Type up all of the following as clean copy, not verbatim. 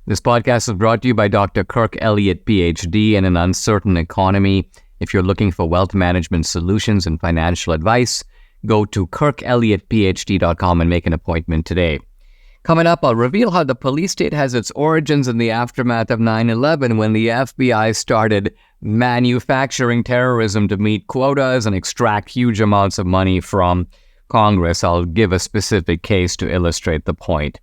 This podcast is brought to you by Dr. Kirk Elliott, PhD, in an uncertain economy. If you're looking for wealth management solutions and financial advice, go to kirkelliottphd.com and make an appointment today. Coming up, I'll reveal how the police state has its origins in the aftermath of 9/11 when the FBI started manufacturing terrorism to meet quotas and extract huge amounts of money from Congress. I'll give a specific case to illustrate the point.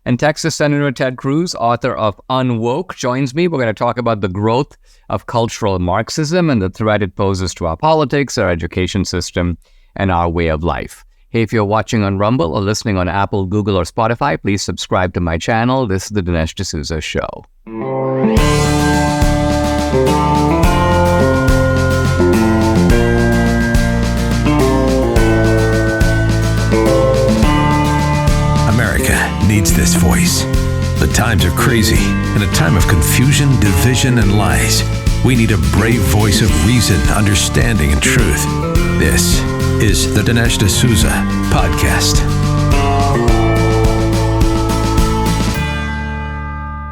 And Texas Senator Ted Cruz, author of Unwoke, joins me. We're going to talk about the growth of cultural Marxism and the threat it poses to our politics, our education system, and our way of life. Hey, if you're watching on Rumble or listening on Apple, Google, or Spotify, please subscribe to my channel. This is the Dinesh D'Souza Show. America needs this voice. The times are crazy. In a time of confusion, division, and lies, we need a brave voice of reason, understanding, and truth. This is the Dinesh D'Souza Podcast.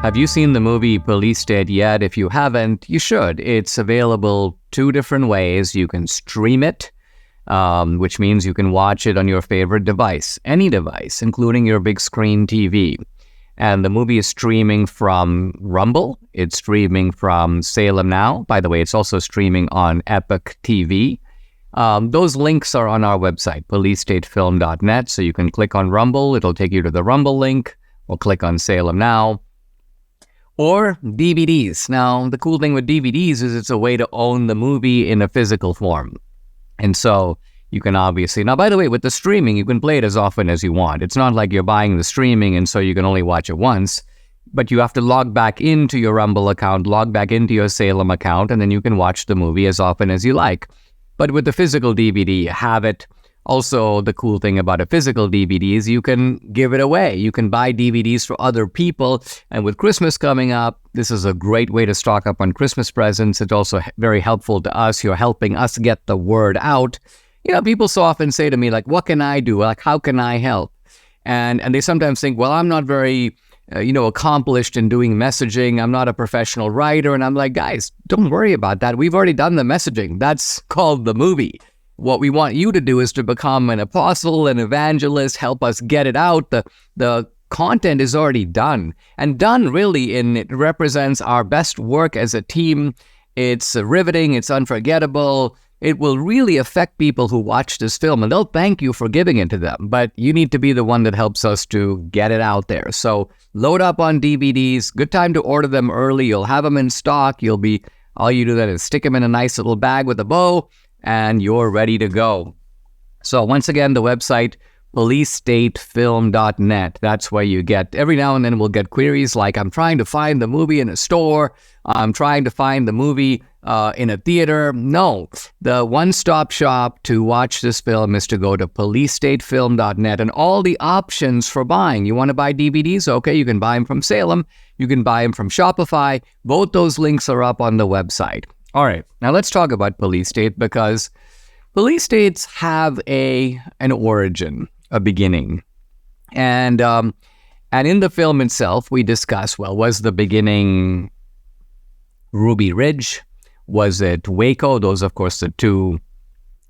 Have you seen the movie Police State yet? If you haven't, you should. It's available two different ways. You can stream it, which means you can watch it on your favorite device, any device, including your big screen TV. And the movie is streaming from Rumble. It's streaming from Salem Now. By the way, it's also streaming on Epic TV. Those links are on our website, policestatefilm.net. So you can click on Rumble. It'll take you to the Rumble link, or click on Salem Now. Or DVDs. Now, the cool thing with DVDs is it's a way to own the movie in a physical form. And so you can obviously... Now, by the way, with the streaming, you can play it as often as you want. It's not like you're buying the streaming and so you can only watch it once. But you have to log back into your Rumble account, log back into your Salem account, and then you can watch the movie as often as you like. But with the physical DVD, you have it. Also, the cool thing about a physical DVD is you can give it away. You can buy DVDs for other people. And with Christmas coming up, this is a great way to stock up on Christmas presents. It's also very helpful to us. You're helping us get the word out. You know, people so often say to me, like, what can I do? Like, how can I help? And they sometimes think, well, I'm not very, accomplished in doing messaging. I'm not a professional writer. And I'm like, guys, don't worry about that. We've already done the messaging. That's called the movie. What we want you to do is to become an apostle, an evangelist, help us get it out. The content is already done. And done really it represents our best work as a team. It's riveting. It's unforgettable. It will really affect people who watch this film, and they'll thank you for giving it to them. But you need to be the one that helps us to get it out there. So load up on DVDs. Good time to order them early. You'll have them in stock. All you do then is stick them in a nice little bag with a bow, and you're ready to go. So once again, the website, policestatefilm.net. That's where you get, every now and then we'll get queries like, I'm trying to find the movie in a store. I'm trying to find the movie in a theater. No, the one-stop shop to watch this film is to go to policestatefilm.net, and all the options for buying. You want to buy DVDs? Okay, you can buy them from Salem. You can buy them from Shopify. Both those links are up on the website. All right, now let's talk about police state, because police states have an origin, a beginning. And in the film itself, we discuss, well, was the beginning Ruby Ridge? Was it Waco? Those, of course, the two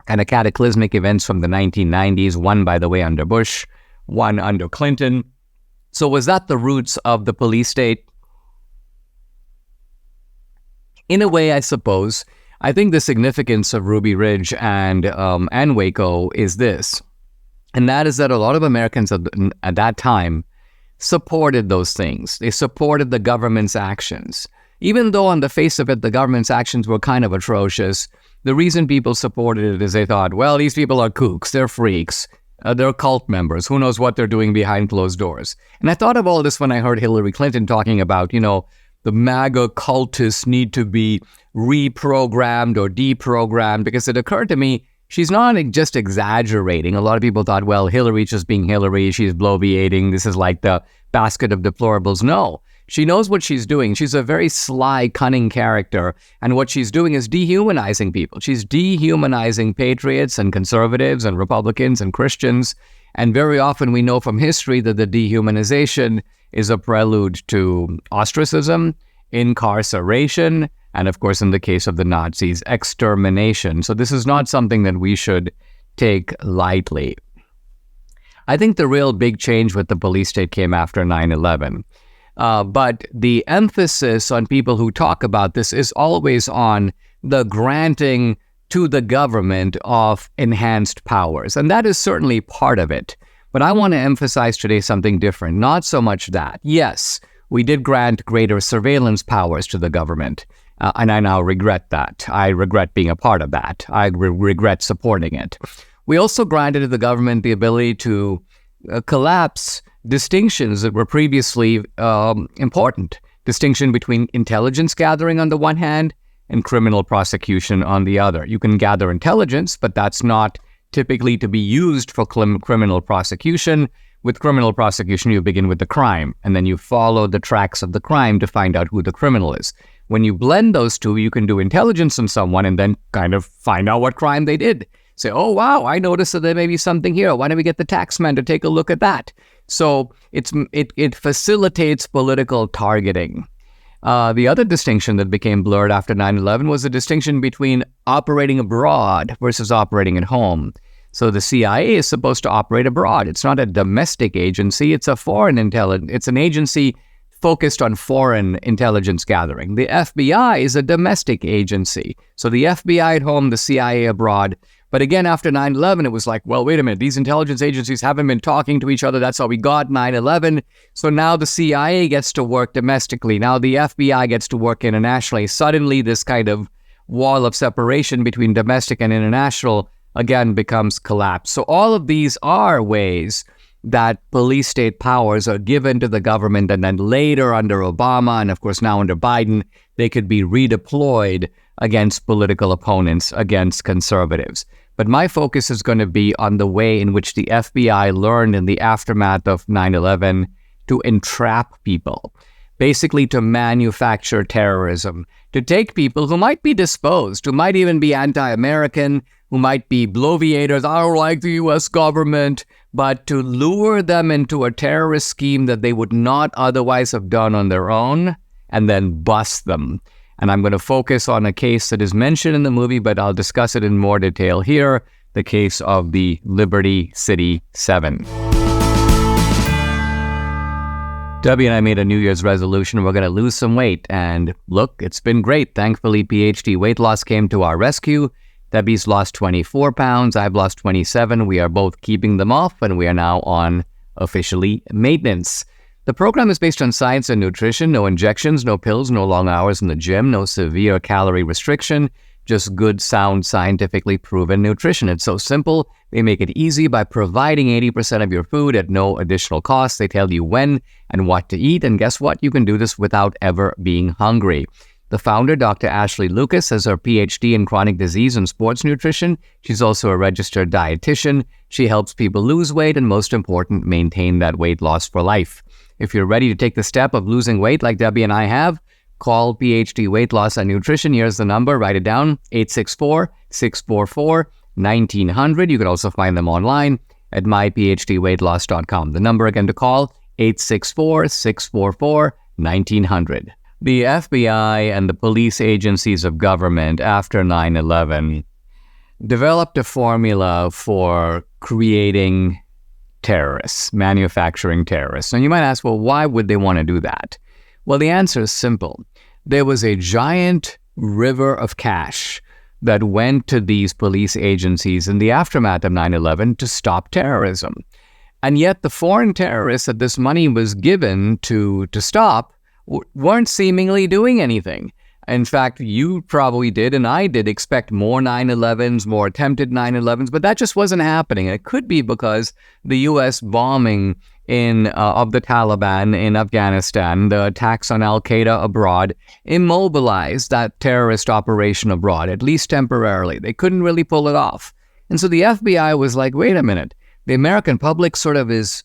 kind of cataclysmic events from the 1990s, one, by the way, under Bush, one under Clinton. So was that the roots of the police state? In a way, I suppose. I think the significance of Ruby Ridge and Waco is this, and that is that a lot of Americans at that time supported those things. They supported the government's actions. Even though on the face of it, the government's actions were kind of atrocious, the reason people supported it is they thought, well, these people are kooks, they're freaks, they're cult members, who knows what they're doing behind closed doors. And I thought of all this when I heard Hillary Clinton talking about, the MAGA cultists need to be reprogrammed or deprogrammed, because it occurred to me, she's not just exaggerating. A lot of people thought, well, Hillary's just being Hillary, she's bloviating, this is like the basket of deplorables. No, she knows what she's doing. She's a very sly, cunning character, and what she's doing is dehumanizing people. She's dehumanizing patriots and conservatives and Republicans and Christians, and very often we know from history that the dehumanization is a prelude to ostracism, incarceration, and of course, in the case of the Nazis, extermination. So this is not something that we should take lightly. I think the real big change with the police state came after 9/11. But the emphasis on people who talk about this is always on the granting to the government of enhanced powers. And that is certainly part of it. But I want to emphasize today something different. Not so much that. Yes, we did grant greater surveillance powers to the government. And I now regret that. I regret being a part of that. I regret supporting it. We also granted to the government the ability to collapse distinctions that were previously important. Distinction between intelligence gathering on the one hand and criminal prosecution on the other. You can gather intelligence, but that's not typically to be used for criminal prosecution. With criminal prosecution, you begin with the crime, and then you follow the tracks of the crime to find out who the criminal is. When you blend those two, you can do intelligence on someone and then kind of find out what crime they did. Say, oh, wow, I noticed that there may be something here. Why don't we get the taxman to take a look at that? So it facilitates political targeting. The other distinction that became blurred after 9/11 was the distinction between operating abroad versus operating at home. So the CIA is supposed to operate abroad. It's not a domestic agency. It's a foreign intelligence. It's an agency focused on foreign intelligence gathering. The FBI is a domestic agency. So the FBI at home, the CIA abroad. But again, after 9/11, it was like, well, wait a minute. These intelligence agencies haven't been talking to each other. That's how we got 9/11. So now the CIA gets to work domestically. Now the FBI gets to work internationally. Suddenly, this kind of wall of separation between domestic and international again becomes collapsed. So all of these are ways that police state powers are given to the government, and then later under Obama and of course now under Biden, they could be redeployed against political opponents, against conservatives. But my focus is going to be on the way in which the FBI learned in the aftermath of 9/11 to entrap people, basically to manufacture terrorism, to take people who might be disposed, who might even be anti-American, who might be bloviators, I don't like the U.S. government, but to lure them into a terrorist scheme that they would not otherwise have done on their own, and then bust them. And I'm going to focus on a case that is mentioned in the movie, but I'll discuss it in more detail here, the case of the Liberty City 7. Debbie and I made a New Year's resolution. We're going to lose some weight. And look, it's been great. Thankfully, PhD weight loss came to our rescue. Debbie's lost 24 pounds. I've lost 27. We are both keeping them off, and we are now on officially maintenance. The program is based on science and nutrition. No injections, no pills, no long hours in the gym, no severe calorie restriction, just good, sound, scientifically proven nutrition. It's so simple. They make it easy by providing 80% of your food at no additional cost. They tell you when and what to eat. And guess what? You can do this without ever being hungry. The founder, Dr. Ashley Lucas, has her PhD in chronic disease and sports nutrition. She's also a registered dietitian. She helps people lose weight and, most important, maintain that weight loss for life. If you're ready to take the step of losing weight like Debbie and I have, call PhD Weight Loss and Nutrition. Here's the number. Write it down, 864-644-1900. You can also find them online at myphdweightloss.com. The number again to call, 864-644-1900. The FBI and the police agencies of government after 9/11 developed a formula for creating terrorists, manufacturing terrorists. And you might ask, well, why would they want to do that? Well, the answer is simple. There was a giant river of cash that went to these police agencies in the aftermath of 9/11 to stop terrorism. And yet the foreign terrorists that this money was given to stop weren't seemingly doing anything. In fact, you probably did, and I did, expect more 9/11s, more attempted 9/11s, but that just wasn't happening. It could be because the U.S. bombing of the Taliban in Afghanistan, the attacks on Al-Qaeda abroad, immobilized that terrorist operation abroad, at least temporarily. They couldn't really pull it off. And so the FBI was like, wait a minute, the American public sort of has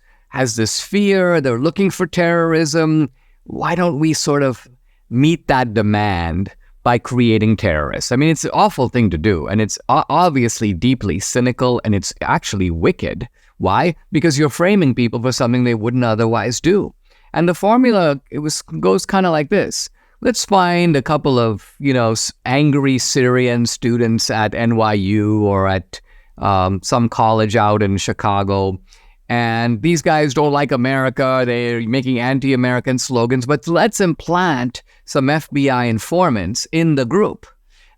this fear, they're looking for terrorism. Why don't we sort of meet that demand by creating terrorists? I mean, it's an awful thing to do, and it's obviously deeply cynical, and it's actually wicked. Why? Because you're framing people for something they wouldn't otherwise do. And the formula, goes kind of like this. Let's find a couple of, angry Syrian students at NYU or at some college out in Chicago. And these guys don't like America. They're making anti-American slogans. But let's implant some FBI informants in the group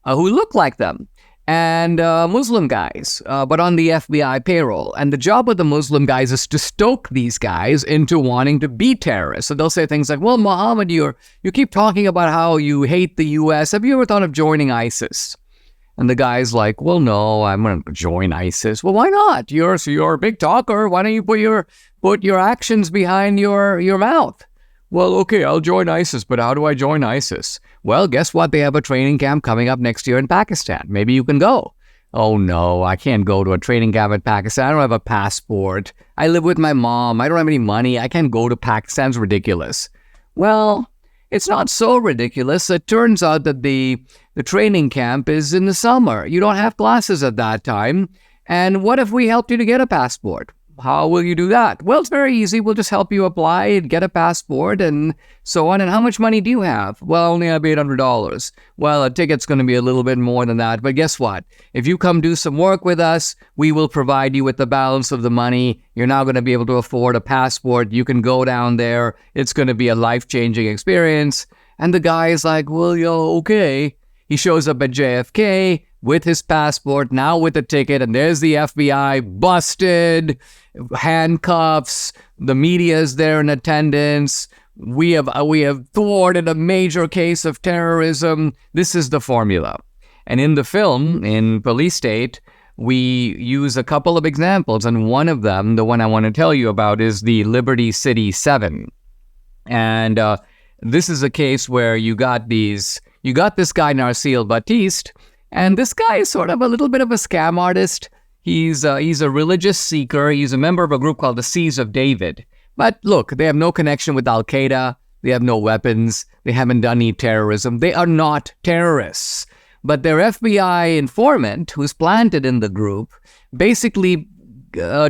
who look like them. And Muslim guys, but on the FBI payroll. And the job of the Muslim guys is to stoke these guys into wanting to be terrorists. So they'll say things like, well, Muhammad, you keep talking about how you hate the U.S. Have you ever thought of joining ISIS? And the guy's like, well, no, I'm going to join ISIS. Well, why not? You're a big talker. Why don't you put your actions behind your mouth? Well, okay, I'll join ISIS, but how do I join ISIS? Well, guess what? They have a training camp coming up next year in Pakistan. Maybe you can go. Oh, no, I can't go to a training camp in Pakistan. I don't have a passport. I live with my mom. I don't have any money. I can't go to Pakistan. It's ridiculous. Well, it's not so ridiculous. It turns out that the training camp is in the summer. You don't have classes at that time. And what if we helped you to get a passport? How will you do that? Well, it's very easy. We'll just help you apply and get a passport and so on. And how much money do you have? Well, I only have $800. Well, a ticket's going to be a little bit more than that. But guess what? If you come do some work with us, we will provide you with the balance of the money. You're now going to be able to afford a passport. You can go down there. It's going to be a life-changing experience. And the guy is like, well, okay. He shows up at JFK with his passport, now with a ticket, and there's the FBI, busted, handcuffs, the media is there in attendance. We have thwarted a major case of terrorism. This is the formula. And in the film, in Police State, we use a couple of examples, and one of them, the one I want to tell you about, is the Liberty City 7. And this is a case where you got this guy, Narcil Batiste, and this guy is sort of a little bit of a scam artist. He's a religious seeker. He's a member of a group called the Seas of David. But look, they have no connection with Al-Qaeda. They have no weapons. They haven't done any terrorism. They are not terrorists. But their FBI informant, who's planted in the group, basically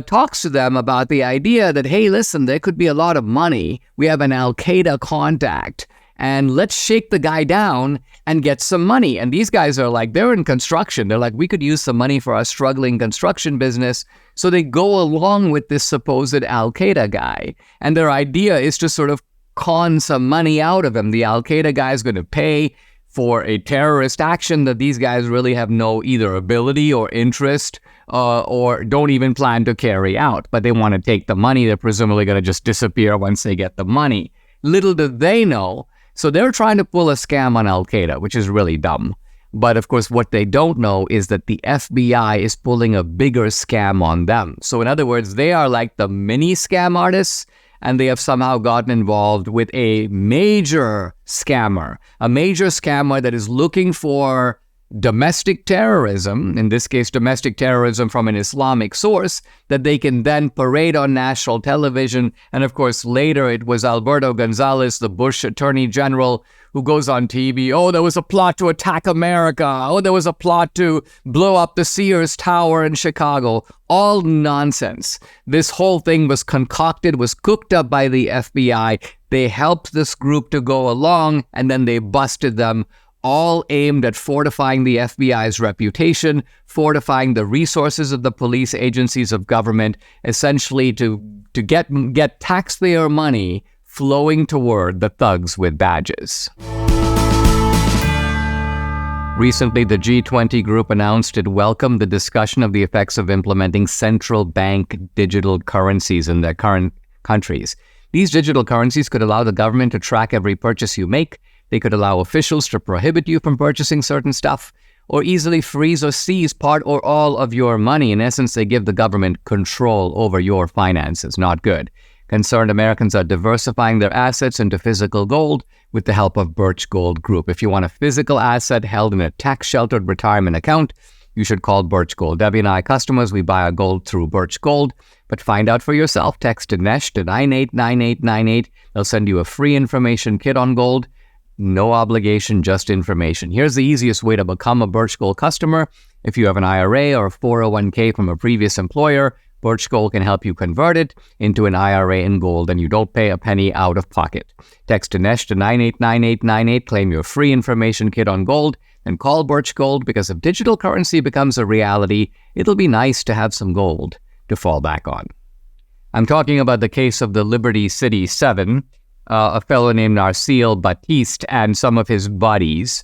talks to them about the idea that, hey, listen, there could be a lot of money. We have an Al-Qaeda contact. And let's shake the guy down and get some money. And these guys are like, they're in construction. They're like, we could use some money for our struggling construction business. So they go along with this supposed Al-Qaeda guy. And their idea is to sort of con some money out of him. The Al-Qaeda guy is going to pay for a terrorist action that these guys really have no either ability or interest or don't even plan to carry out. But they want to take the money. They're presumably going to just disappear once they get the money. Little do they know. So they're trying to pull a scam on Al-Qaeda, which is really dumb. But of course, what they don't know is that the FBI is pulling a bigger scam on them. So in other words, they are like the mini scam artists, and they have somehow gotten involved with a major scammer that is looking for domestic terrorism, in this case, domestic terrorism from an Islamic source, that they can then parade on national television. And of course, later it was Alberto Gonzales, the Bush Attorney General, who goes on TV. Oh, there was a plot to attack America. Oh, there was a plot to blow up the Sears Tower in Chicago. All nonsense. This whole thing was concocted, was cooked up by the FBI. They helped this group to go along, and then they busted them, all aimed at fortifying the FBI's reputation, fortifying the resources of the police agencies of government, essentially to get taxpayer money flowing toward the thugs with badges. Recently, the G20 group announced it welcomed the discussion of the effects of implementing central bank digital currencies in their current countries. These digital currencies could allow the government to track every purchase you make. They could allow officials to prohibit you from purchasing certain stuff, or easily freeze or seize part or all of your money. In essence, they give the government control over your finances. Not good. Concerned Americans are diversifying their assets into physical gold with the help of Birch Gold Group. If you want a physical asset held in a tax-sheltered retirement account, you should call Birch Gold. Debbie and I customers, we buy our gold through Birch Gold. But find out for yourself. Text Dinesh to 989898. They'll send you a free information kit on gold. No obligation, just information. Here's the easiest way to become a Birch Gold customer. If you have an IRA or a 401k from a previous employer, Birch Gold can help you convert it into an IRA in gold, and you don't pay a penny out of pocket. Text Dinesh to 989898, claim your free information kit on gold, and call Birch Gold, because if digital currency becomes a reality, it'll be nice to have some gold to fall back on. I'm talking about the case of the Liberty City 7, a fellow named Narcille Batiste and some of his buddies.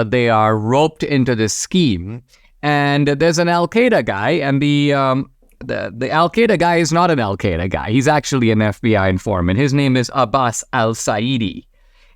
They are roped into this scheme, and there's an Al-Qaeda guy, and the Al-Qaeda guy is not an Al-Qaeda guy. He's actually an FBI informant. His name is Abbas al-Saidi.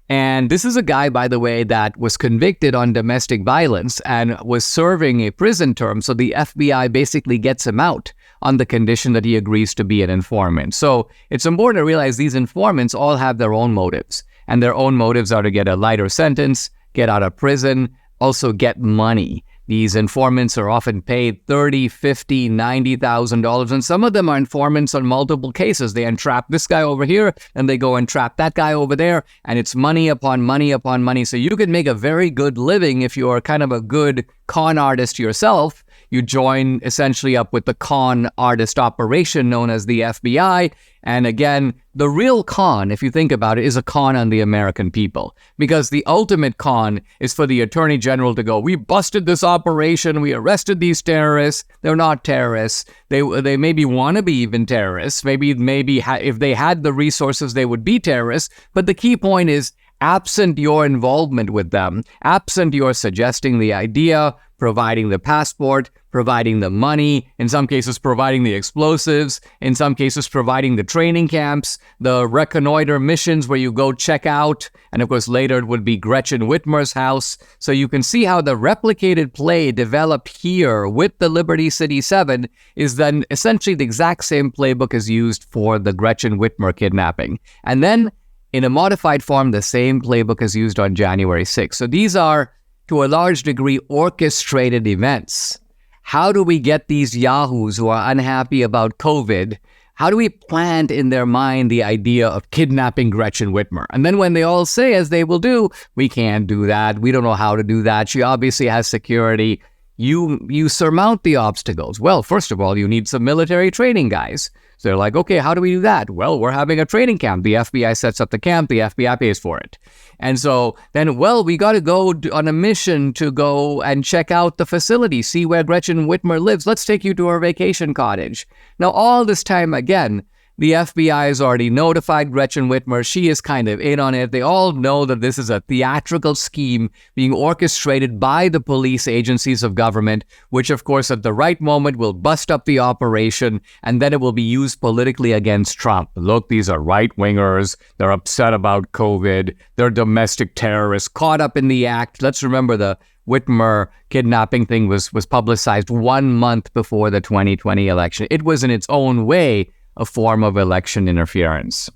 And this is a guy, by the way, that was convicted on domestic violence and was serving a prison term. So the FBI basically gets him out on the condition that he agrees to be an informant. So it's important to realize these informants all have their own motives. And their own motives are to get a lighter sentence, get out of prison, also get money. These informants are often paid $30,000, $50,000, $90,000, and some of them are informants on multiple cases. They entrap this guy over here, and they go and trap that guy over there, and it's money upon money upon money. So you could make a very good living if you're kind of a good con artist yourself. You join essentially up with the con artist operation known as the FBI. And again, the real con, if you think about it, is a con on the American people. Because the ultimate con is for the Attorney General to go, we busted this operation, we arrested these terrorists. They're not terrorists. They maybe want to be even terrorists. Maybe if they had the resources, they would be terrorists. But the key point is, absent your involvement with them, absent your suggesting the idea, providing the passport, providing the money, in some cases providing the explosives, in some cases providing the training camps, the reconnoiter missions where you go check out, and of course later it would be Gretchen Whitmer's house. So you can see how the replicated play developed here with the Liberty City 7 is then essentially the exact same playbook as used for the Gretchen Whitmer kidnapping. And then in a modified form, the same playbook is used on January 6th. So these are, to a large degree, orchestrated events. How do we get these yahoos who are unhappy about COVID? How do we plant in their mind the idea of kidnapping Gretchen Whitmer? And then when they all say, as they will do, we can't do that, we don't know how to do that, she obviously has security, you surmount the obstacles. Well, first of all, you need some military training guys. So they're like, okay, how do we do that? Well, we're having a training camp. The FBI sets up the camp, the FBI pays for it. And so then, well, we got to go on a mission to go and check out the facility, see where Gretchen Whitmer lives. Let's take you to her vacation cottage. Now, all this time, again, the FBI has already notified Gretchen Whitmer. She is kind of in on it. They all know that this is a theatrical scheme being orchestrated by the police agencies of government, which, of course, at the right moment will bust up the operation, and then it will be used politically against Trump. Look, these are right-wingers. They're upset about COVID. They're domestic terrorists caught up in the act. Let's remember the Whitmer kidnapping thing was publicized 1 month before the 2020 election. It was in its own way a form of election interference.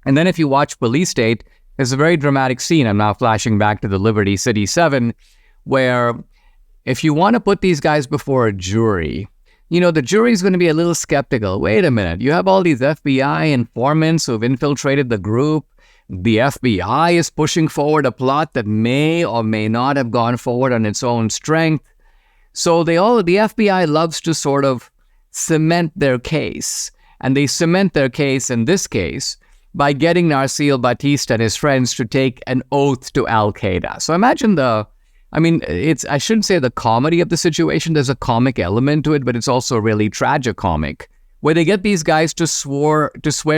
And then if you watch Police State, there's a very dramatic scene. I'm now flashing back to the Liberty City 7, where if you want to put these guys before a jury, the jury's going to be a little skeptical. Wait a minute, you have all these FBI informants who've infiltrated the group. The FBI is pushing forward a plot that may or may not have gone forward on its own strength. So the FBI loves to sort of cement their case. And they cement their case in this case by getting Narcille Batiste and his friends to take an oath to Al-Qaeda. So imagine I shouldn't say the comedy of the situation. There's a comic element to it, but it's also really tragicomic, where they get these guys to swear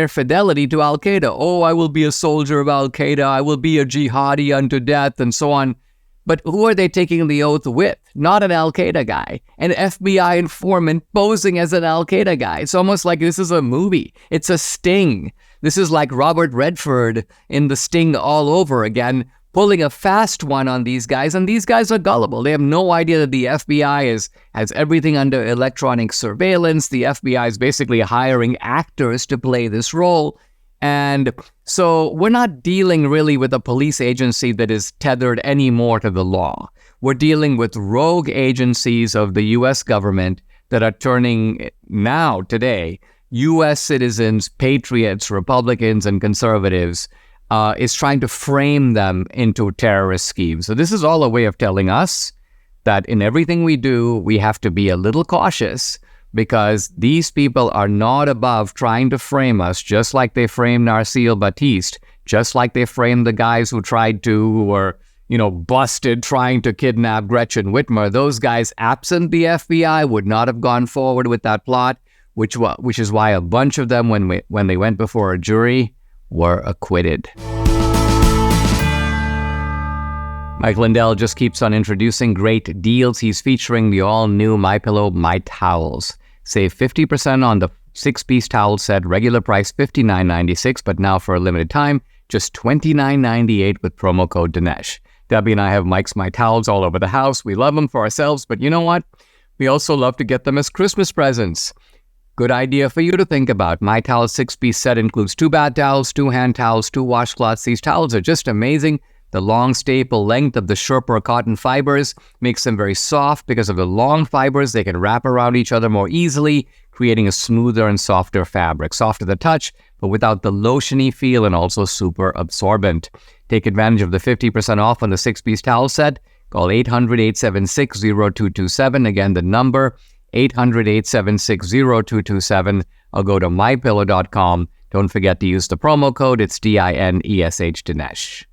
fidelity to Al-Qaeda. Oh, I will be a soldier of Al-Qaeda. I will be a jihadi unto death, and so on. But who are they taking the oath with? Not an Al-Qaeda guy. An FBI informant posing as an Al-Qaeda guy. It's almost like this is a movie. It's a sting. This is like Robert Redford in The Sting all over again, pulling a fast one on these guys. And these guys are gullible. They have no idea that the FBI has everything under electronic surveillance. The FBI is basically hiring actors to play this role. And so we're not dealing really with a police agency that is tethered anymore to the law. We're dealing with rogue agencies of the U.S. government that are turning now, today, U.S. citizens, patriots, Republicans, and conservatives, is trying to frame them into terrorist schemes. So this is all a way of telling us that in everything we do, we have to be a little cautious, because these people are not above trying to frame us, just like they framed Narcisse Baptiste, just like they framed the guys who were busted trying to kidnap Gretchen Whitmer. Those guys, absent the FBI, would not have gone forward with that plot, which is why a bunch of them, when they went before a jury, were acquitted. Mike Lindell just keeps on introducing great deals. He's featuring the all-new MyPillow My Towels. Save 50% on the 6-piece towel set, regular price $59.96, but now for a limited time, just $29.98 with promo code Dinesh. Debbie and I have Mike's My Towels all over the house. We love them for ourselves, but you know what? We also love to get them as Christmas presents. Good idea for you to think about. My Towels 6-piece set includes 2 bath towels, 2 hand towels, 2 washcloths. These towels are just amazing. The long staple length of the Sherpa cotton fibers makes them very soft. Because of the long fibers, they can wrap around each other more easily, creating a smoother and softer fabric. Soft to the touch, but without the lotiony feel, and also super absorbent. Take advantage of the 50% off on the 6-piece towel set. Call 800-876-0227. Again, the number 800-876-0227. Or go to mypillow.com. Don't forget to use the promo code. It's DINESH Dinesh.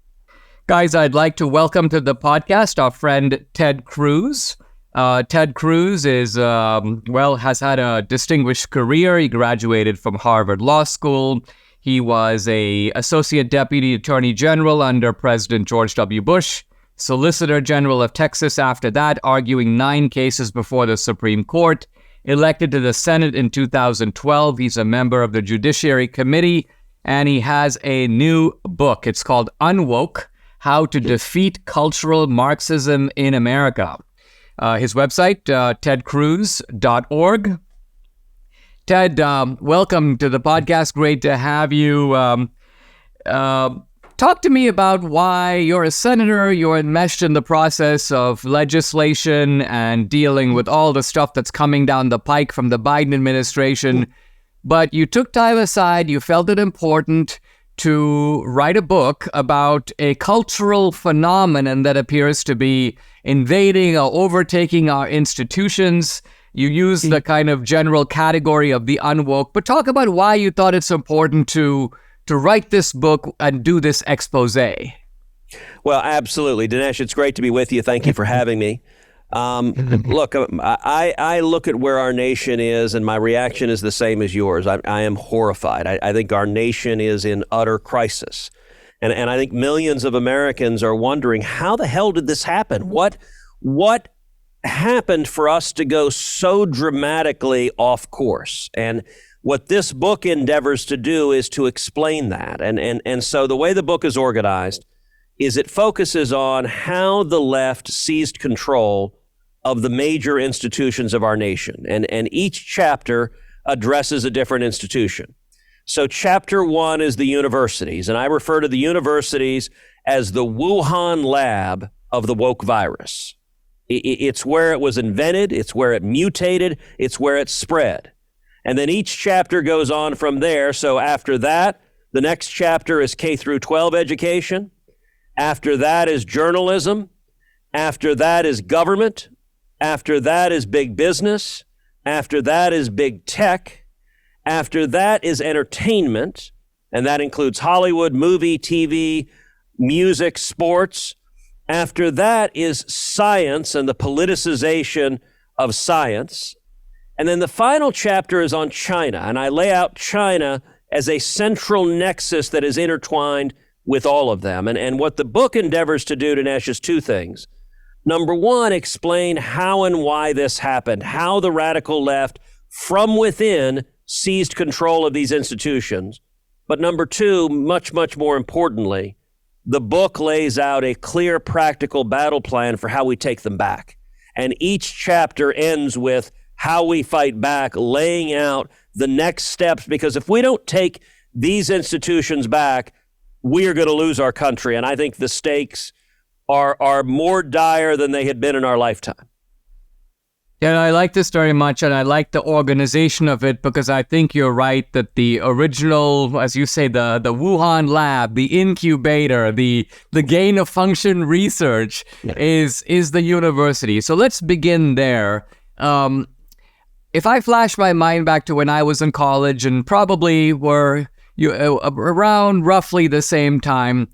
Guys, I'd like to welcome to the podcast our friend Ted Cruz. Ted Cruz has had a distinguished career. He graduated from Harvard Law School. He was a Associate Deputy Attorney General under President George W. Bush, Solicitor General of Texas after that, arguing 9 cases before the Supreme Court. Elected to the Senate in 2012, he's a member of the Judiciary Committee, and he has a new book. It's called Unwoke: How to Defeat Cultural Marxism in America. His website, tedcruz.org. Ted, welcome to the podcast. Great to have you. Talk to me about why you're a senator, you're enmeshed in the process of legislation and dealing with all the stuff that's coming down the pike from the Biden administration, but you took time aside, you felt it important to write a book about a cultural phenomenon that appears to be invading or overtaking our institutions. You use the kind of general category of the unwoke, but talk about why you thought it's important to write this book and do this expose. Well, absolutely. Dinesh, it's great to be with you. Thank you for having me. Look, I look at where our nation is, and my reaction is the same as yours. I am horrified. I think our nation is in utter crisis. And I think millions of Americans are wondering, how the hell did this happen? What happened for us to go so dramatically off course? And what this book endeavors to do is to explain that. And so the way the book is organized is it focuses on how the left seized control of the major institutions of our nation. And each chapter addresses a different institution. So chapter 1 is the universities, and I refer to the universities as the Wuhan lab of the woke virus. It's where it was invented, it's where it mutated, it's where it spread. And then each chapter goes on from there. So after that, the next chapter is K through 12 education. After that is journalism. After that is government. After that is big business. After that is big tech. After that is entertainment. And that includes Hollywood, movie, TV, music, sports. After that is science and the politicization of science. And then the final chapter is on China. And I lay out China as a central nexus that is intertwined with all of them. And what the book endeavors to do, Dinesh, is 2 things. Number 1, explain how and why this happened, how the radical left from within seized control of these institutions. But number 2, much, much more importantly, the book lays out a clear, practical battle plan for how we take them back. And each chapter ends with how we fight back, laying out the next steps, because if we don't take these institutions back, we are going to lose our country. And I think the stakes are more dire than they had been in our lifetime. Yeah, I like this very much, and I like the organization of it, because I think you're right that the original, as you say, the Wuhan lab, the incubator, the gain of function research is the university. So let's begin there. if I flash my mind back to when I was in college and probably were around roughly the same time,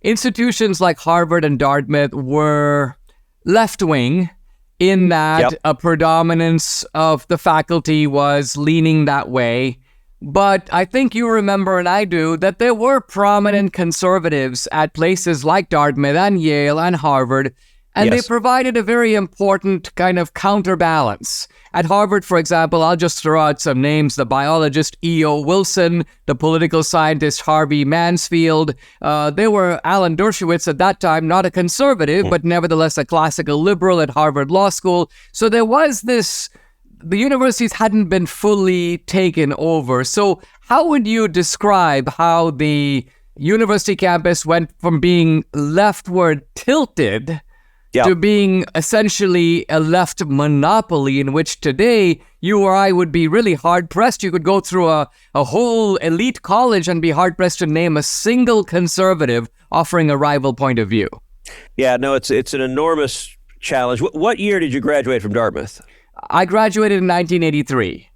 institutions like Harvard and Dartmouth were left-wing in that a predominance of the faculty was leaning that way. But I think you remember, and I do, that there were prominent conservatives at places like Dartmouth and Yale and Harvard, and they provided a very important kind of counterbalance. At Harvard, for example, I'll just throw out some names: the biologist E.O. Wilson, the political scientist Harvey Mansfield. There were Alan Dershowitz at that time, not a conservative, but nevertheless a classical liberal at Harvard Law School. So there was this, the universities hadn't been fully taken over. So how would you describe how the university campus went from being leftward tilted to being essentially a left monopoly, in which today you or I would be really hard-pressed? You could go through a whole elite college and be hard-pressed to name a single conservative offering a rival point of view. Yeah, no, it's an enormous challenge. What year did you graduate from Dartmouth? I graduated in 1983.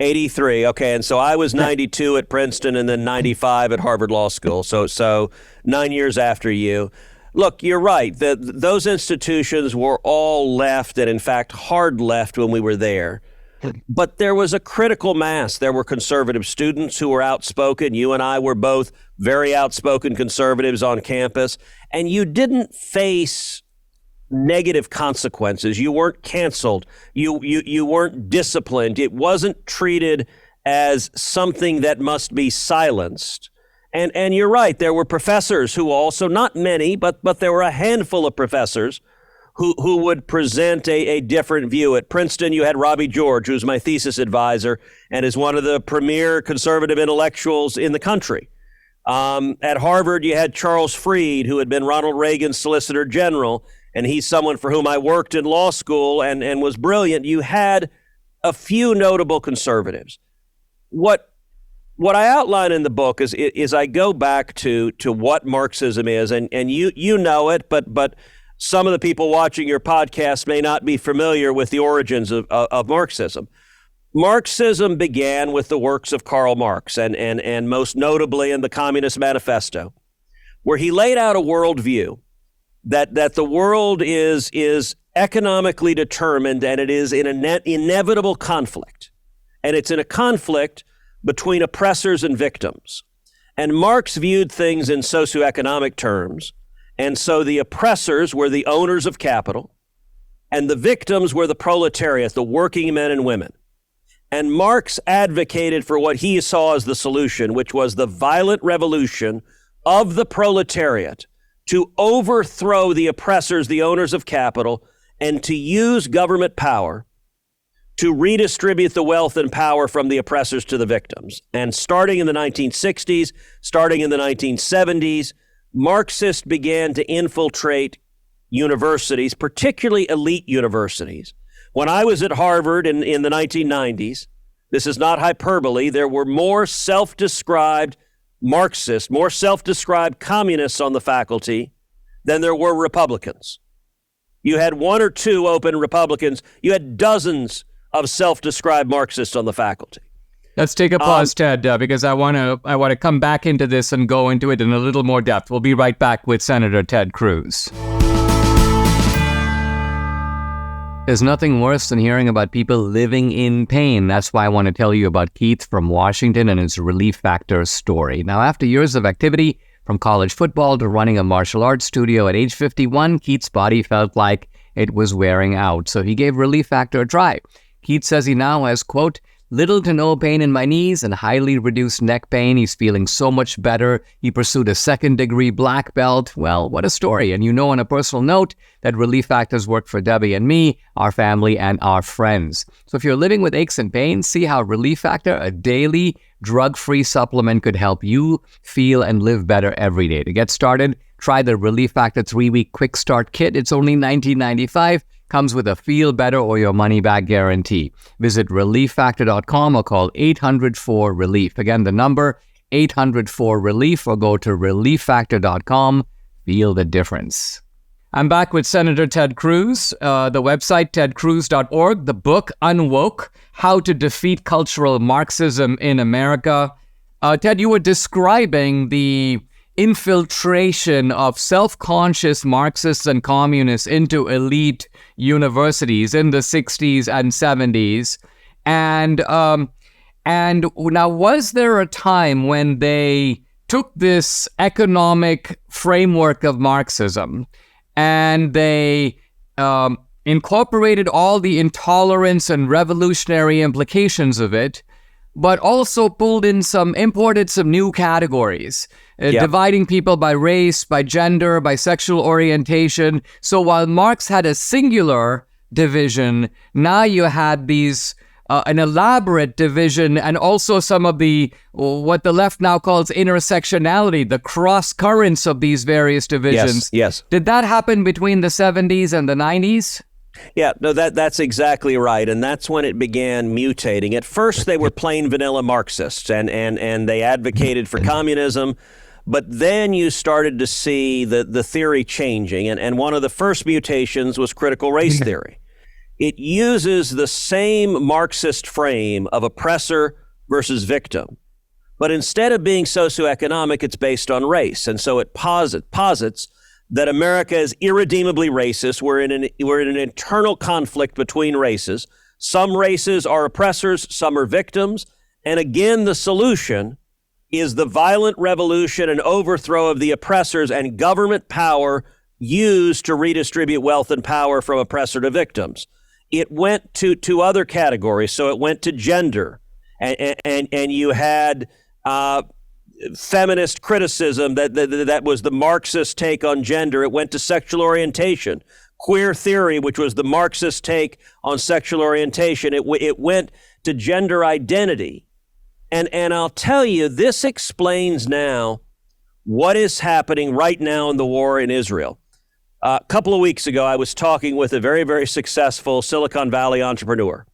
83, okay. And so I was 92 at Princeton and then 95 at Harvard Law School. So 9 years after you. Look, you're right. Those institutions were all left, and in fact, hard left when we were there. But there was a critical mass. There were conservative students who were outspoken. You and I were both very outspoken conservatives on campus. And you didn't face negative consequences. You weren't canceled. You weren't disciplined. It wasn't treated as something that must be silenced. And you're right, there were professors who also, not many, but there were a handful of professors who would present a different view. At Princeton, you had Robbie George, who's my thesis advisor and is one of the premier conservative intellectuals in the country. At Harvard, you had Charles Freed, who had been Ronald Reagan's Solicitor General, and he's someone for whom I worked in law school and was brilliant. You had a few notable conservatives. What I outline in the book is I go back to what Marxism is, and you know it, but some of the people watching your podcast may not be familiar with the origins of Marxism. Marxism began with the works of Karl Marx, and most notably in the Communist Manifesto, where he laid out a worldview that the world is economically determined, and it is in an inevitable conflict, and it's in a conflict between oppressors and victims. And Marx viewed things in socioeconomic terms. And so the oppressors were the owners of capital, and the victims were the proletariat, the working men and women. And Marx advocated for what he saw as the solution, which was the violent revolution of the proletariat to overthrow the oppressors, the owners of capital, and to use government power to redistribute the wealth and power from the oppressors to the victims. And starting in the 1960s, starting in the 1970s, Marxists began to infiltrate universities, particularly elite universities. When I was at Harvard in the 1990s, this is not hyperbole, there were more self-described Marxists, more self-described communists on the faculty than there were Republicans. You had one or two open Republicans. You had dozens of self-described Marxists on the faculty. Let's take a pause, Ted, because I want to come back into this and go into it in a little more depth. We'll be right back with Senator Ted Cruz. There's nothing worse than hearing about people living in pain. That's why I want to tell you about Keith from Washington and his Relief Factor story. Now, after years of activity, from college football to running a martial arts studio, at age 51, Keith's body felt like it was wearing out. So he gave Relief Factor a try. Keith says he now has, quote, little to no pain in my knees and highly reduced neck pain. He's feeling so much better. He pursued a second-degree black belt. Well, what a story. And you know, on a personal note, that Relief Factors work for Debbie and me, our family, and our friends. So if you're living with aches and pains, see how Relief Factor, a daily drug-free supplement, could help you feel and live better every day. To get started, try the Relief Factor 3-week Quick Start Kit. It's only $19.95. Comes with a feel better or your money back guarantee. Visit relieffactor.com or call 800-4RELIEF. Again, the number 800-4RELIEF, or go to relieffactor.com. Feel the difference. I'm back with Senator Ted Cruz, the website tedcruz.org, the book Unwoke, How to Defeat Cultural Marxism in America. Ted, you were describing the infiltration of self-conscious Marxists and communists into elite universities in the 60s and 70s. And now, was there a time when they took this economic framework of Marxism and they incorporated all the intolerance and revolutionary implications of it, but also imported some new categories, dividing people by race, by gender, by sexual orientation. So while Marx had a singular division, now you had these an elaborate division, and also some of the what the left now calls intersectionality, the cross currents of these various divisions. Yes. Did that happen between the 70s and the 90s? Yeah, no, that's exactly right. And that's when it began mutating. At first, they were plain vanilla Marxists, and they advocated for communism. But then you started to see the theory changing. And one of the first mutations was critical race theory. It uses the same Marxist frame of oppressor versus victim. But instead of being socioeconomic, it's based on race. And so it posits that America is irredeemably racist. We're in an internal conflict between races. Some races are oppressors, some are victims. And again, the solution is the violent revolution and overthrow of the oppressors and government power used to redistribute wealth and power from oppressor to victims. It went to other categories. So it went to gender, and you had feminist criticism that was the Marxist take on gender. It went to sexual orientation, queer theory, which was the Marxist take on sexual orientation. It went to gender identity, and I'll tell you, this explains now what is happening right now in the war in Israel. A couple of weeks ago, I was talking with a very, very successful Silicon Valley entrepreneur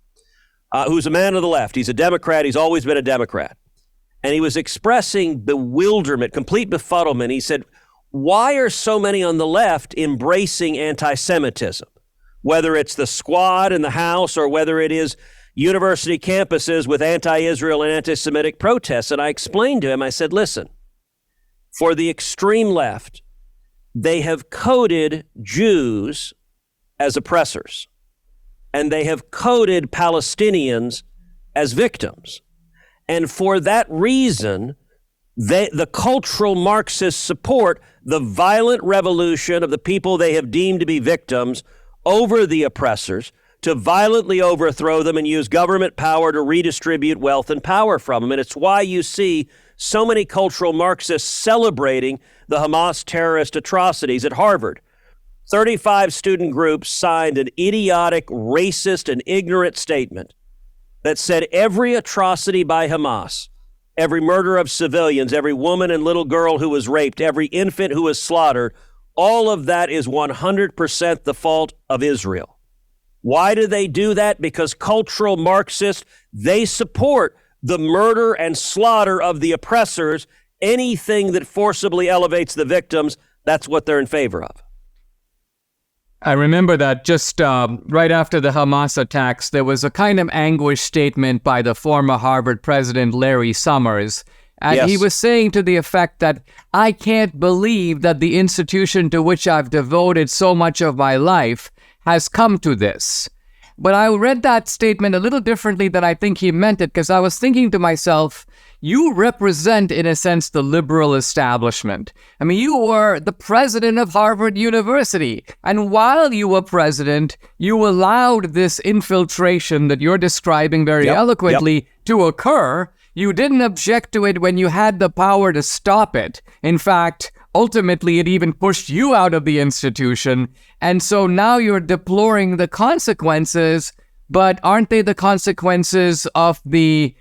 who's a man of the left. He's a Democrat. He's always been a Democrat. And he was expressing bewilderment, complete befuddlement. He said, why are so many on the left embracing anti-Semitism? Whether it's the squad in the House or whether it is university campuses with anti-Israel and anti-Semitic protests. And I explained to him, I said, listen, for the extreme left, they have coded Jews as oppressors, and they have coded Palestinians as victims. And for that reason, the cultural Marxists support the violent revolution of the people they have deemed to be victims over the oppressors, to violently overthrow them and use government power to redistribute wealth and power from them. And it's why you see so many cultural Marxists celebrating the Hamas terrorist atrocities at Harvard. 35 student groups signed an idiotic, racist, and ignorant statement that said every atrocity by Hamas, every murder of civilians, every woman and little girl who was raped, every infant who was slaughtered, all of that is 100% the fault of Israel. Why do they do that? Because cultural Marxists, they support the murder and slaughter of the oppressors. Anything that forcibly elevates the victims, that's what they're in favor of. I remember that just right after the Hamas attacks, there was a kind of anguished statement by the former Harvard president, Larry Summers. And Yes. he was saying to the effect that, I can't believe that the institution to which I've devoted so much of my life has come to this. But I read that statement a little differently than I think he meant it, because I was thinking to myself, you represent, in a sense, the liberal establishment. I mean, you were the president of Harvard University. And while you were president, you allowed this infiltration that you're describing very eloquently to occur. You didn't object to it when you had the power to stop it. In fact, ultimately, it even pushed you out of the institution. And so now you're deploring the consequences, but aren't they the consequences of the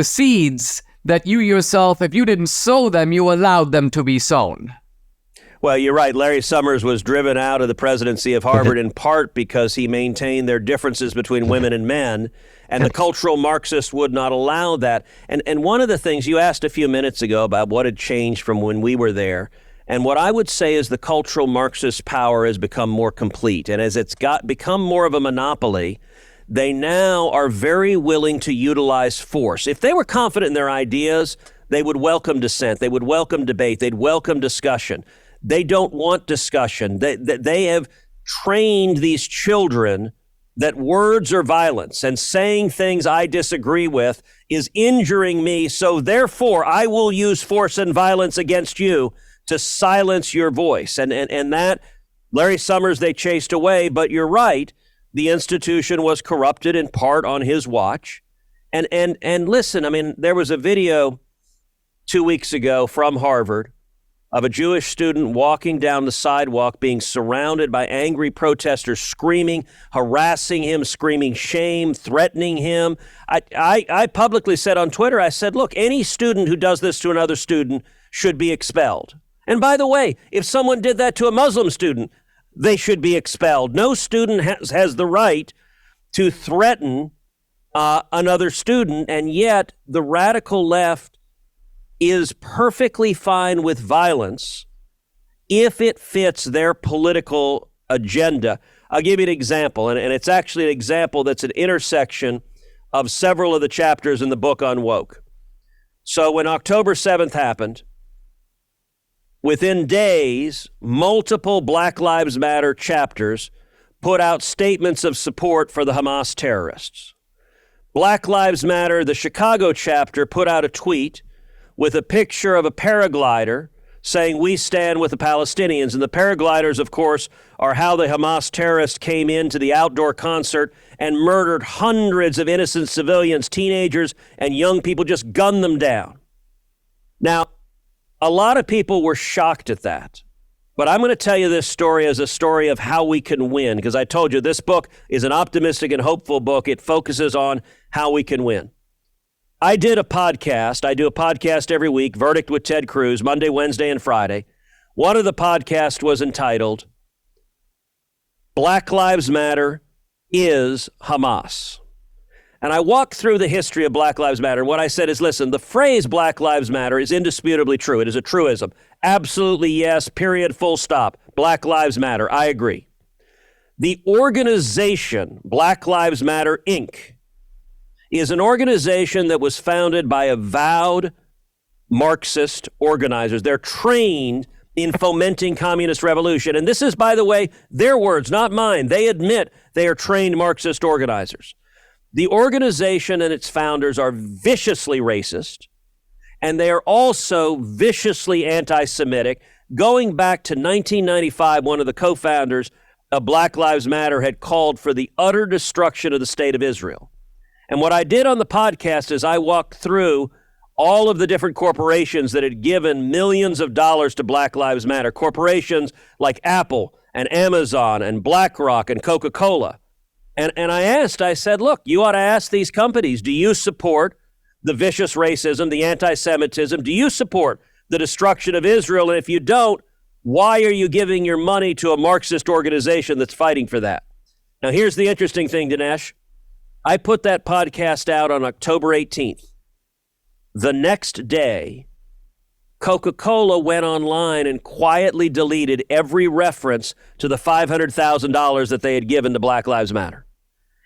seeds that you yourself, if you didn't sow them, you allowed them to be sown? Well, you're right. Larry Summers was driven out of the presidency of Harvard in part because he maintained their differences between women and men, and the cultural Marxists would not allow that. And one of the things you asked a few minutes ago about what had changed from when we were there, And what I would say is the cultural Marxist power has become more complete. And as it's become more of a monopoly, they now are very willing to utilize force. If they were confident in their ideas, they would welcome dissent. They would welcome debate. They'd welcome discussion. They don't want discussion. They have trained these children that words are violence, and saying things I disagree with is injuring me. So therefore, I will use force and violence against you to silence your voice. And that Larry Summers, they chased away. But you're right. The institution was corrupted in part on his watch. And listen, I mean, there was a video 2 weeks ago from Harvard of a Jewish student walking down the sidewalk being surrounded by angry protesters, screaming, harassing him, screaming shame, threatening him. I publicly said on Twitter, I said, look, any student who does this to another student should be expelled. And by the way, if someone did that to a Muslim student, they should be expelled. No student has the right to threaten another student, and yet the radical left is perfectly fine with violence if it fits their political agenda. I'll give you an example, and it's actually an example that's an intersection of several of the chapters in the book Unwoke. So when October 7th happened, within days, multiple Black Lives Matter chapters put out statements of support for the Hamas terrorists. Black Lives Matter, the Chicago chapter, put out a tweet with a picture of a paraglider saying, we stand with the Palestinians. And the paragliders, of course, are how the Hamas terrorists came into the outdoor concert and murdered hundreds of innocent civilians, teenagers, and young people, just gunned them down. Now, a lot of people were shocked at that. But I'm going to tell you this story as a story of how we can win, because I told you this book is an optimistic and hopeful book. It focuses on how we can win. I did a podcast. I do a podcast every week, Verdict with Ted Cruz, Monday, Wednesday, and Friday. One of the podcasts was entitled, Black Lives Matter is Hamas. And I walked through the history of Black Lives Matter. And what I said is, listen, the phrase Black Lives Matter is indisputably true. It is a truism. Absolutely yes, period, full stop. Black Lives Matter. I agree. The organization, Black Lives Matter, Inc., is an organization that was founded by avowed Marxist organizers. They're trained in fomenting communist revolution. And this is, by the way, their words, not mine. They admit they are trained Marxist organizers. The organization and its founders are viciously racist, and they are also viciously anti-Semitic. Going back to 1995, one of the co-founders of Black Lives Matter had called for the utter destruction of the state of Israel. And what I did on the podcast is I walked through all of the different corporations that had given millions of dollars to Black Lives Matter, corporations like Apple and Amazon and BlackRock and Coca-Cola. And I said, look, you ought to ask these companies, do you support the vicious racism, the anti-Semitism? Do you support the destruction of Israel? And if you don't, why are you giving your money to a Marxist organization that's fighting for that? Now, here's the interesting thing, Dinesh. I put that podcast out on October 18th. The next day, Coca-Cola went online and quietly deleted every reference to the $500,000 that they had given to Black Lives Matter.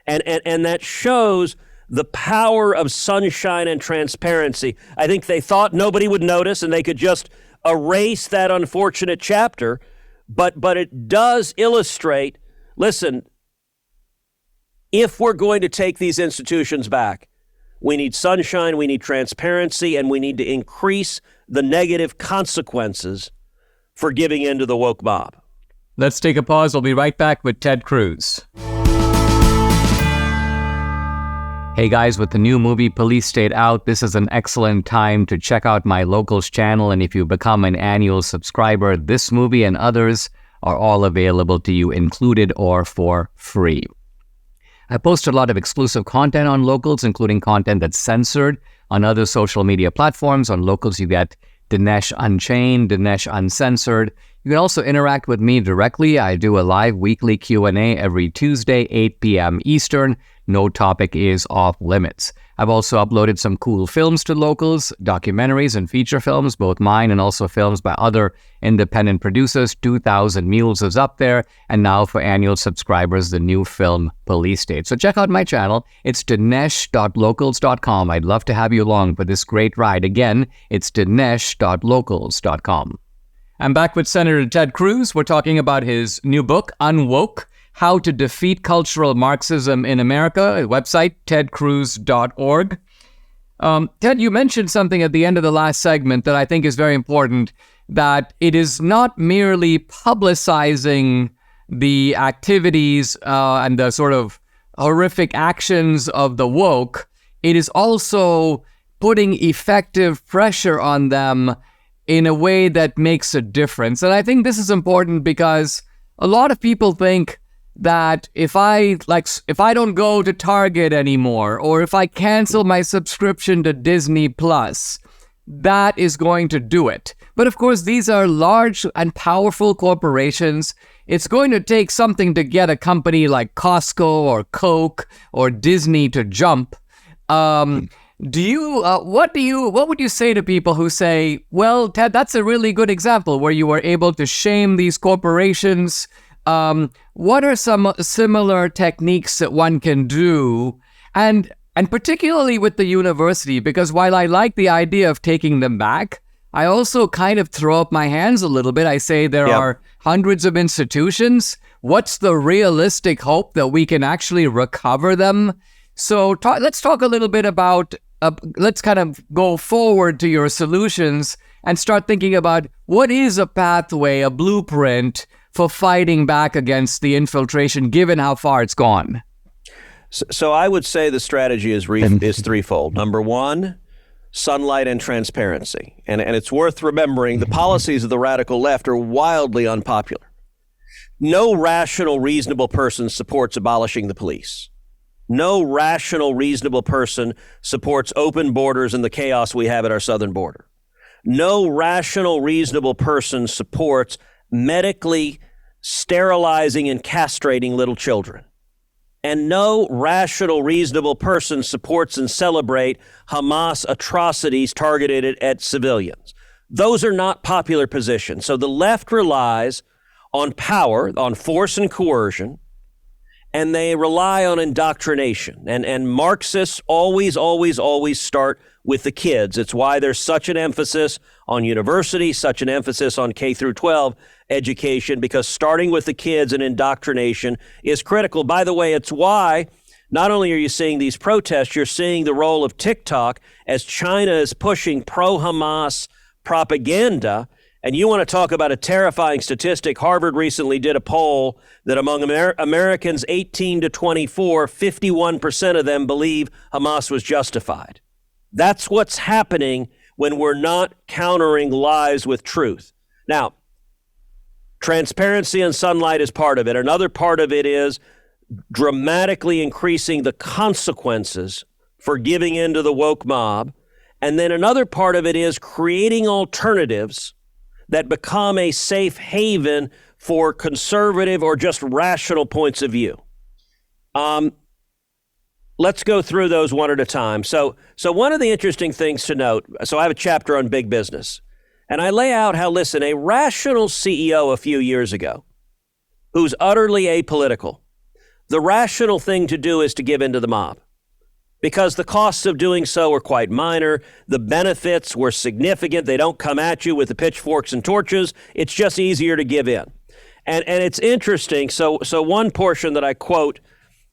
And that shows the power of sunshine and transparency. I think they thought nobody would notice and they could just erase that unfortunate chapter, but it does illustrate, listen, if we're going to take these institutions back, we need sunshine, we need transparency, and we need to increase the negative consequences for giving in to the woke mob. Let's take a pause. We'll be right back with Ted Cruz. Hey guys, with the new movie Police State out, this is an excellent time to check out my Locals channel. And if you become an annual subscriber, this movie and others are all available to you, included or for free. I post a lot of exclusive content on Locals, including content that's censored on other social media platforms. On Locals, you get Dinesh Unchained, Dinesh Uncensored. You can also interact with me directly. I do a live weekly Q&A every Tuesday, 8 p.m. Eastern. No topic is off limits. I've also uploaded some cool films to Locals, documentaries and feature films, both mine and also films by other independent producers. 2,000 Mules is up there. And now for annual subscribers, the new film Police State. So check out my channel. It's dinesh.locals.com. I'd love to have you along for this great ride. Again, it's dinesh.locals.com. I'm back with Senator Ted Cruz. We're talking about his new book, Unwoke, How to Defeat Cultural Marxism in America, website, tedcruz.org. Ted, you mentioned something at the end of the last segment that I think is very important, that it is not merely publicizing the activities and the sort of horrific actions of the woke. It is also putting effective pressure on them in a way that makes a difference. And I think this is important because a lot of people think that if I don't go to Target anymore, or if I cancel my subscription to Disney Plus, that is going to do it. But of course, these are large and powerful corporations. It's going to take something to get a company like Costco or Coke or Disney to jump. What would you say to people who say, well, Ted, that's a really good example where you were able to shame these corporations? What are some similar techniques that one can do? And particularly with the university, because while I like the idea of taking them back, I also kind of throw up my hands a little bit. I say there are hundreds of institutions. What's the realistic hope that we can actually recover them? So let's talk a little bit about, let's kind of go forward to your solutions and start thinking about what is a pathway, a blueprint for fighting back against the infiltration, given how far it's gone. So I would say the strategy is threefold. Number one, sunlight and transparency. And it's worth remembering the policies of the radical left are wildly unpopular. No rational, reasonable person supports abolishing the police. No rational, reasonable person supports open borders and the chaos we have at our southern border. No rational, reasonable person supports medically sterilizing and castrating little children. And no rational, reasonable person supports and celebrates Hamas atrocities targeted at civilians. Those are not popular positions. So the left relies on power, on force and coercion, and they rely on indoctrination. And Marxists always start with the kids. It's why there's such an emphasis on university, such an emphasis on K through 12 education, because starting with the kids and indoctrination is critical. By the way, it's why not only are you seeing these protests, you're seeing the role of TikTok as China is pushing pro-Hamas propaganda. And you want to talk about a terrifying statistic. Harvard recently did a poll that among Americans 18 to 24, 51% of them believe Hamas was justified. That's what's happening when we're not countering lies with truth. Now, transparency and sunlight is part of it. Another part of it is dramatically increasing the consequences for giving in to the woke mob. And then another part of it is creating alternatives that become a safe haven for conservative or just rational points of view. Let's go through those one at a time. So one of the interesting things to note, so I have a chapter on big business, and I lay out how, listen, a rational CEO a few years ago, who's utterly apolitical, the rational thing to do is to give in to the mob, because the costs of doing so were quite minor. The benefits were significant. They don't come at you with the pitchforks and torches. It's just easier to give in. And it's interesting. So one portion that I quote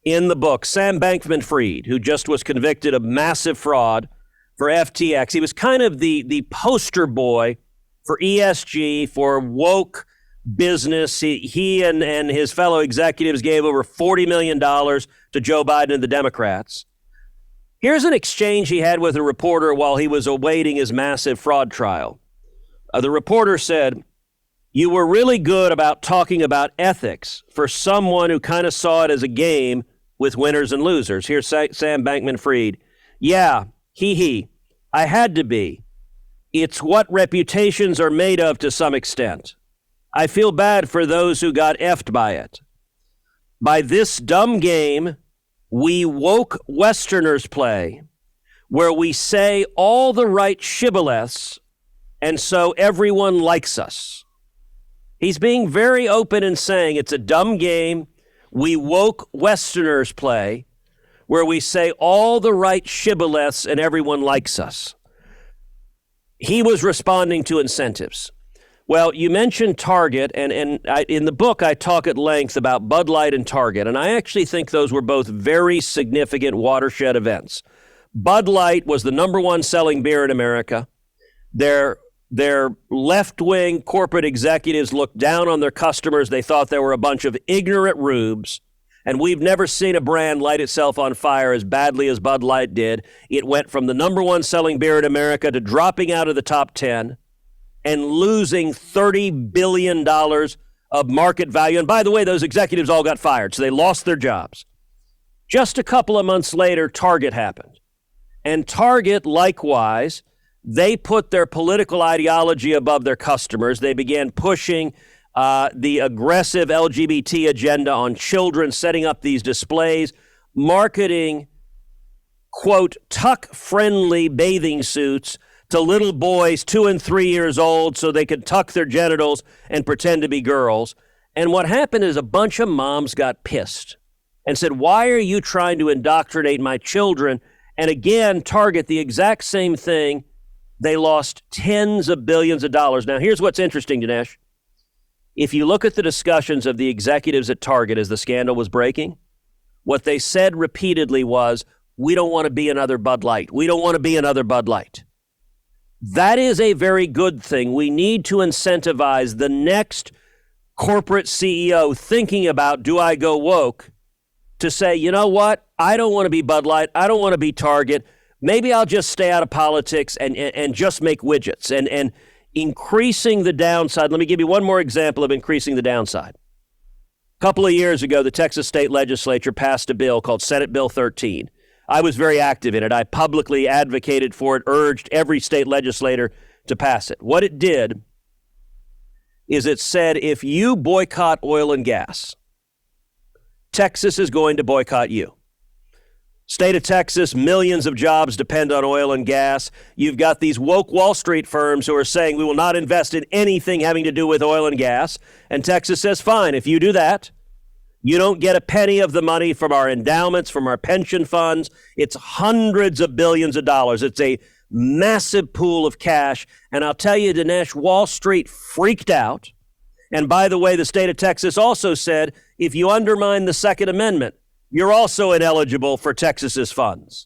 in the book, Sam Bankman-Fried, who just was convicted of massive fraud for FTX. He was kind of the poster boy for ESG, for woke business. He and his fellow executives gave over $40 million to Joe Biden and the Democrats. Here's an exchange he had with a reporter while he was awaiting his massive fraud trial. The reporter said, "You were really good about talking about ethics for someone who kind of saw it as a game with winners and losers." Here's Sam Bankman-Fried. "Yeah, I had to be. It's what reputations are made of to some extent. I feel bad for those who got effed by it. By this dumb game we woke Westerners play, where we say all the right shibboleths, and so everyone likes us. He's being very open and saying it's a dumb game we woke Westerners play, where we say all the right shibboleths and everyone likes us. He was responding to incentives. Well, you mentioned Target, and in the book I talk at length about Bud Light and Target, and I actually think those were both very significant watershed events. Bud Light was the number one selling beer in America. Their left-wing corporate executives looked down on their customers. They thought they were a bunch of ignorant rubes, and we've never seen a brand light itself on fire as badly as Bud Light did. It went from the number one selling beer in America to dropping out of the top 10 and losing $30 billion of market value. And by the way, those executives all got fired, so they lost their jobs. Just a couple of months later, Target happened. And Target, likewise, they put their political ideology above their customers. They began pushing the aggressive LGBT agenda on children, setting up these displays, marketing, quote, tuck-friendly bathing suits to little boys 2 and 3 years old so they could tuck their genitals and pretend to be girls. And what happened is a bunch of moms got pissed and said, why are you trying to indoctrinate my children? And again, Target, the exact same thing. They lost tens of billions of dollars. Now, here's what's interesting, Dinesh. If you look at the discussions of the executives at Target as the scandal was breaking, what they said repeatedly was, we don't want to be another Bud Light. We don't want to be another Bud Light. That is a very good thing. We need to incentivize the next corporate CEO thinking about, do I go woke, to say, you know what? I don't want to be Bud Light. I don't want to be Target. Maybe I'll just stay out of politics and just make widgets and increasing the downside. Let me give you one more example of increasing the downside. A couple of years ago, the Texas state legislature passed a bill called Senate Bill 13. I was very active in it. I publicly advocated for it, urged every state legislator to pass it. What it did is it said, if you boycott oil and gas, Texas is going to boycott you. State of Texas, millions of jobs depend on oil and gas. You've got these woke Wall Street firms who are saying we will not invest in anything having to do with oil and gas. And Texas says, fine, if you do that, you don't get a penny of the money from our endowments, from our pension funds. It's hundreds of billions of dollars. It's a massive pool of cash. And I'll tell you, Dinesh, Wall Street freaked out. And by the way, the state of Texas also said, if you undermine the Second Amendment, you're also ineligible for Texas's funds.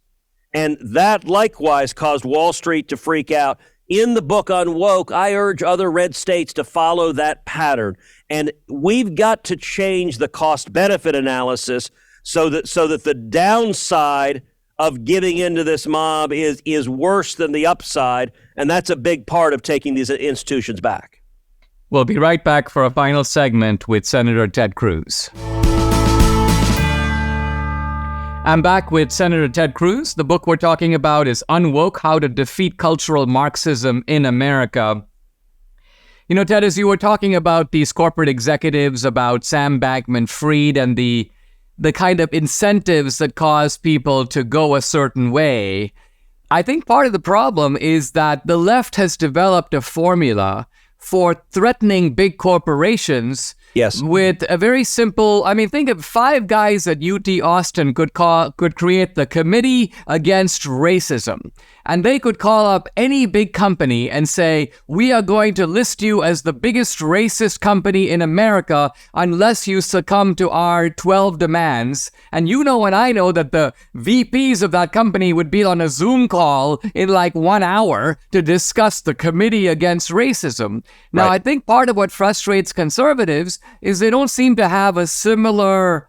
And that likewise caused Wall Street to freak out. In the book Unwoke, I urge other red states to follow that pattern. And we've got to change the cost-benefit analysis so that the downside of giving into this mob is worse than the upside. And that's a big part of taking these institutions back. We'll be right back for a final segment with Senator Ted Cruz. I'm back with Senator Ted Cruz. The book we're talking about is Unwoke, How to Defeat Cultural Marxism in America. You know, Ted, as you were talking about these corporate executives, about Sam Bankman-Fried and the kind of incentives that cause people to go a certain way, I think part of the problem is that the left has developed a formula for threatening big corporations. Yes. With a very simple, think of 5 guys at UT Austin could create the Committee Against Racism. And they could call up any big company and say, we are going to list you as the biggest racist company in America unless you succumb to our 12 demands. And you know and I know that the VPs of that company would be on a Zoom call in like 1 hour to discuss the Committee Against Racism. Now, Right. I think part of what frustrates conservatives is they don't seem to have a similar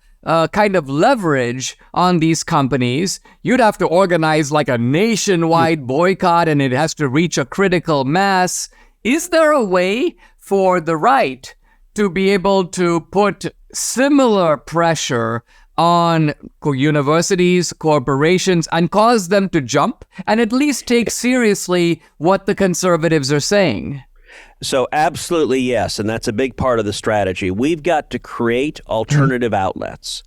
kind of leverage on these companies. You'd have to organize like a nationwide boycott, and it has to reach a critical mass. Is there a way for the right to be able to put similar pressure on universities, corporations, and cause them to jump and at least take seriously what the conservatives are saying? So absolutely yes, and that's a big part of the strategy. We've got to create alternative outlets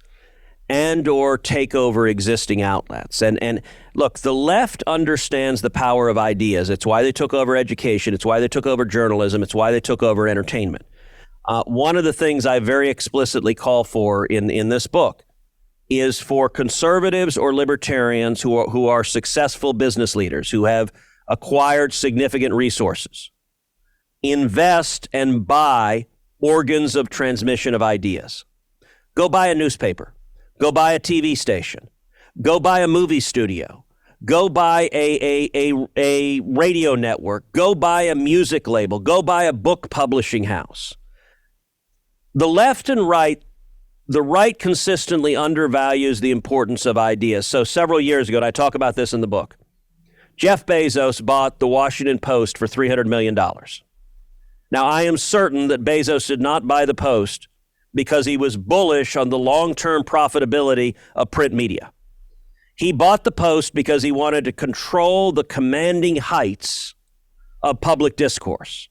and or take over existing outlets. And look, the left understands the power of ideas. It's why they took over education. It's why they took over journalism. It's why they took over entertainment. One of the things I very explicitly call for in this book is for conservatives or libertarians who are successful business leaders, who have acquired significant resources, invest and buy organs of transmission of ideas. Go buy a newspaper. Go buy a TV station. Go buy a movie studio. Go buy a radio network. Go buy a music label. Go buy a book publishing house. The left and right, the right consistently undervalues the importance of ideas. So several years ago, and I talk about this in the book, Jeff Bezos bought the Washington Post for $300 million. Now, I am certain that Bezos did not buy the Post because he was bullish on the long-term profitability of print media. He bought the Post because he wanted to control the commanding heights of public discourse.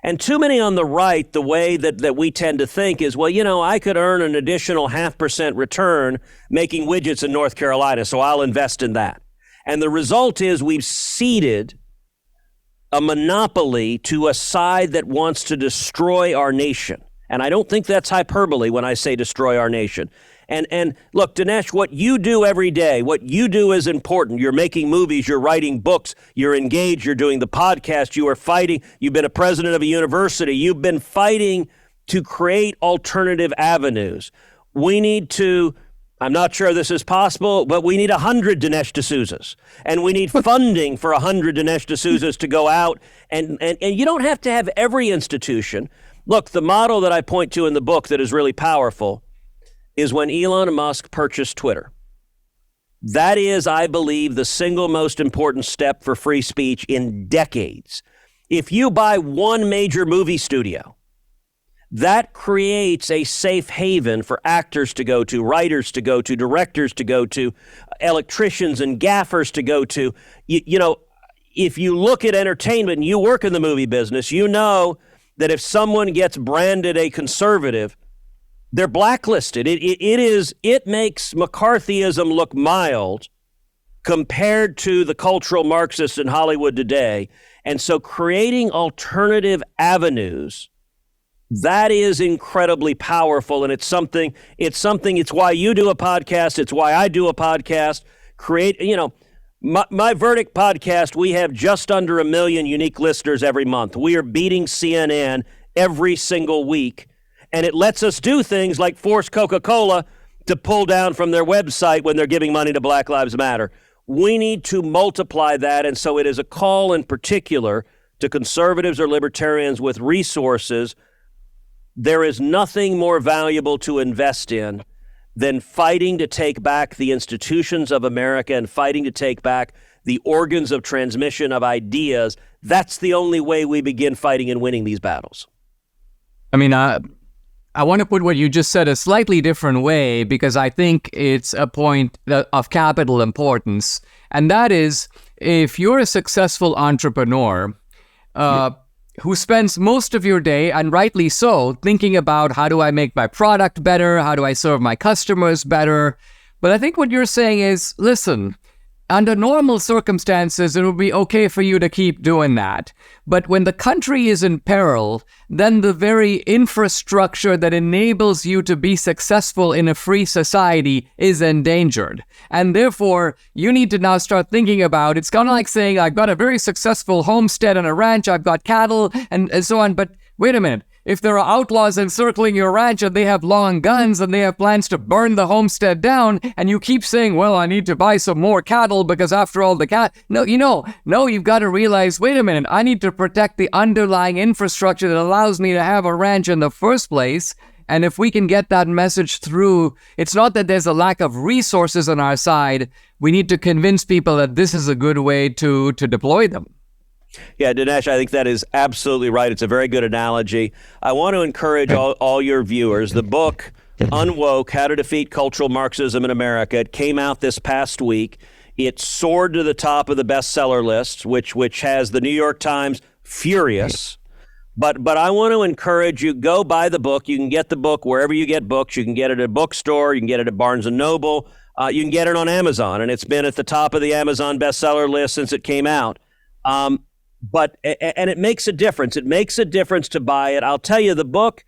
And too many on the right, the way that we tend to think is, well, you know, I could earn an additional 0.5% return making widgets in North Carolina, so I'll invest in that. And the result is we've ceded a monopoly to a side that wants to destroy our nation. And I don't think that's hyperbole when I say destroy our nation. And look, Dinesh, what you do every day, what you do is important. You're making movies, you're writing books, you're engaged, you're doing the podcast, you are fighting, you've been a president of a university, you've been fighting to create alternative avenues. We need to, I'm not sure this is possible, but we need 100 Dinesh D'Souzas. And we need funding for 100 Dinesh D'Souzas to go out. And you don't have to have every institution. Look, the model that I point to in the book that is really powerful is when Elon Musk purchased Twitter. That is, I believe, the single most important step for free speech in decades. If you buy one major movie studio, that creates a safe haven for actors to go to, writers to go to, directors to go to, electricians and gaffers to go to. You know, if you look at entertainment and you work in the movie business, you know that if someone gets branded a conservative, they're blacklisted. It makes McCarthyism look mild compared to the cultural Marxists in Hollywood today. And so creating alternative avenues, that is incredibly powerful. And it's why you do a podcast. It's why I do a podcast. My Verdict podcast, we have just under 1 million unique listeners every month. We are beating CNN every single week. And it lets us do things like force Coca-Cola to pull down from their website when they're giving money to Black Lives Matter. We need to multiply that. And so it is a call in particular to conservatives or libertarians with resources. There is nothing more valuable to invest in than fighting to take back the institutions of America and fighting to take back the organs of transmission of ideas. That's the only way we begin fighting and winning these battles. I mean, I want to put what you just said a slightly different way because I think it's a point of capital importance. And that is, if you're a successful entrepreneur who spends most of your day, and rightly so, thinking about how do I make my product better? How do I serve my customers better? But I think what you're saying is, listen, under normal circumstances, it would be okay for you to keep doing that. But when the country is in peril, then the very infrastructure that enables you to be successful in a free society is endangered. And therefore, you need to now start thinking about, it's kind of like saying, I've got a very successful homestead and a ranch, I've got cattle and so on. But wait a minute. If there are outlaws encircling your ranch and they have long guns and they have plans to burn the homestead down, and you keep saying, well, I need to buy some more cattle because after all no, you've got to realize, wait a minute, I need to protect the underlying infrastructure that allows me to have a ranch in the first place. And if we can get that message through, it's not that there's a lack of resources on our side. We need to convince people that this is a good way to deploy them. Yeah, Dinesh, I think that is absolutely right. It's a very good analogy. I want to encourage all your viewers. The book, Unwoke, How to Defeat Cultural Marxism in America, it came out this past week. It soared to the top of the bestseller list, which has the New York Times furious. But I want to encourage you, go buy the book. You can get the book wherever you get books. You can get it at a bookstore. You can get it at Barnes & Noble. You can get it on Amazon, and it's been at the top of the Amazon bestseller list since it came out. But it makes a difference. It makes a difference to buy it. I'll tell you, the book,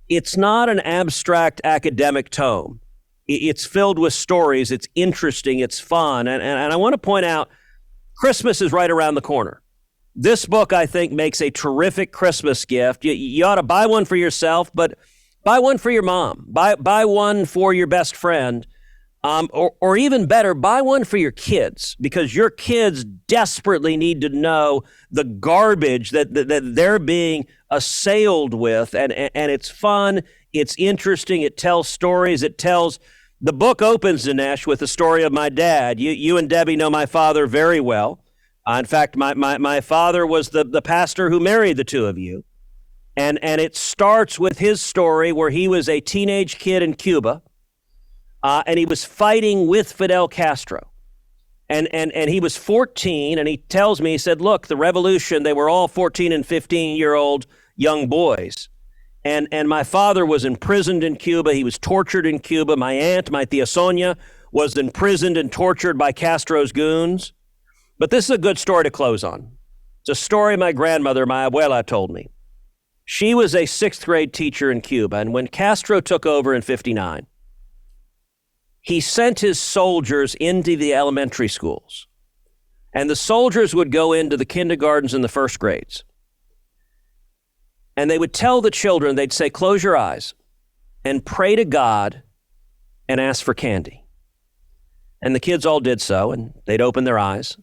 it's not an abstract academic tome. It's filled with stories. It's interesting. It's fun. And I want to point out, Christmas is right around the corner. This book, I think, makes a terrific Christmas gift. You ought to buy one for yourself, but buy one for your mom. Buy one for your best friend. Or even better, buy one for your kids, because your kids desperately need to know the garbage that they're being assailed with. And it's fun. It's interesting. It tells stories. The book opens, Dinesh, with the story of my dad. You and Debbie know my father very well. In fact, my father was the pastor who married the two of you. And it starts with his story where he was a teenage kid in Cuba, and he was fighting with Fidel Castro. And he was 14, and he tells me, he said, look, the revolution, they were all 14 and 15-year-old young boys. And my father was imprisoned in Cuba. He was tortured in Cuba. My aunt, my tia Sonia, was imprisoned and tortured by Castro's goons. But this is a good story to close on. It's a story my grandmother, my abuela, told me. She was a 6th grade teacher in Cuba, and when Castro took over in 1959, he sent his soldiers into the elementary schools. And the soldiers would go into the kindergartens and the first grades. And they would tell the children, they'd say, close your eyes and pray to God and ask for candy. And the kids all did so, and they'd open their eyes,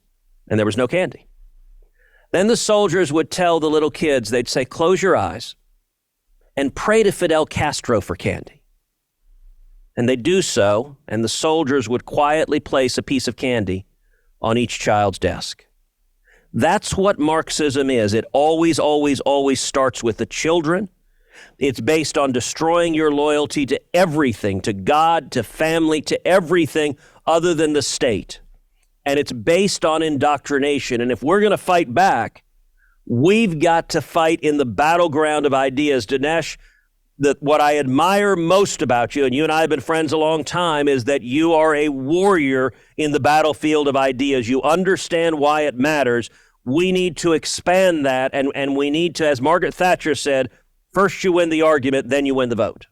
and there was no candy. Then the soldiers would tell the little kids, they'd say, close your eyes and pray to Fidel Castro for candy. And they'd do so, and the soldiers would quietly place a piece of candy on each child's desk. That's what Marxism is. It always, always, always starts with the children. It's based on destroying your loyalty to everything, to God, to family, to everything other than the state. And it's based on indoctrination. And if we're going to fight back, we've got to fight in the battleground of ideas. Dinesh, what I admire most about you, and you and I have been friends a long time, is that you are a warrior in the battlefield of ideas. You understand why it matters. We need to expand that, and we need to, as Margaret Thatcher said, first you win the argument, then you win the vote.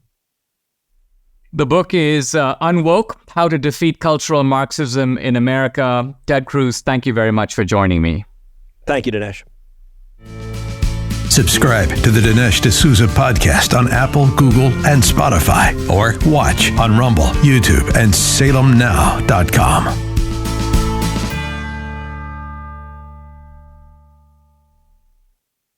The book is Unwoke, How to Defeat Cultural Marxism in America. Ted Cruz, thank you very much for joining me. Thank you, Dinesh. Subscribe to the Dinesh D'Souza podcast on Apple, Google, and Spotify, or watch on Rumble, YouTube, and SalemNow.com.